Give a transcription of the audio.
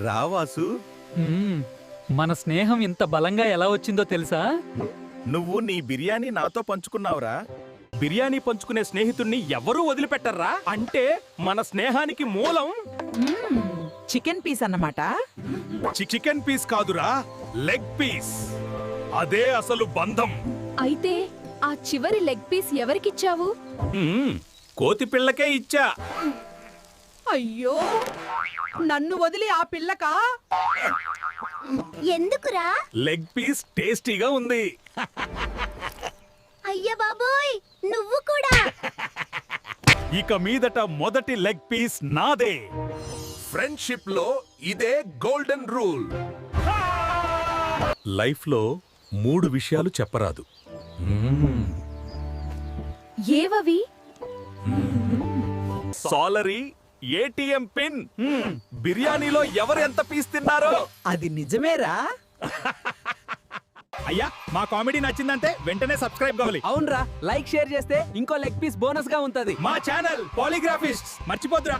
రావాసు, మన స్నేహం ఇంత బలంగా ఎలా వచ్చిందో తెలుసా? నువ్వు నీ బిర్యానీ నాతో పంచుకున్నావురా. బిర్యానీ పంచుకునే స్నేహితుణ్ణి ఎవరూ వదిలిపెట్టర్రా. అంటే మన స్నేహానికి మూలం చికెన్ పీస్ అన్నమాట. చికెన్ పీస్ కాదురా, లెగ్ పీస్. అదే అసలు బంధం. అయితే ఆ చివరి లెగ్ పీస్ ఎవరికిచ్చావు? కోతి పిల్లకే ఇచ్చా. అయ్యో, నన్ను వదిలి ఆ పిల్లకా? ఎందుకురా? లెగ్ పీస్ టేస్టీగా ఉంది. అయ్య బాబోయ్, నువ్వు కూడా? ఇక మీదట మొదటి లెగ్ పీస్ నాదే. ఫ్రెండ్షిప్ లో ఇదే గోల్డెన్ రూల్. లైఫ్ లో 3 విషయాలు చెప్పరాదు. ఏవవి? సాలరీ, ఏటీఎం పిన్, బిర్యానీలో ఎవరు ఎంత పీస్ తిన్నారో. అది నిజమేరా? అయ్యా, మా కామెడీ నచ్చిందంటే వెంటనే సబ్స్క్రైబ్ కావాలి. అవునరా, లైక్ షేర్ చేస్తే ఇంకో లెగ్ పీస్ బోనస్ గా ఉంటది. మా ఛానల్ పాలీగ్రాఫిస్ట్ మర్చిపోద్దురా.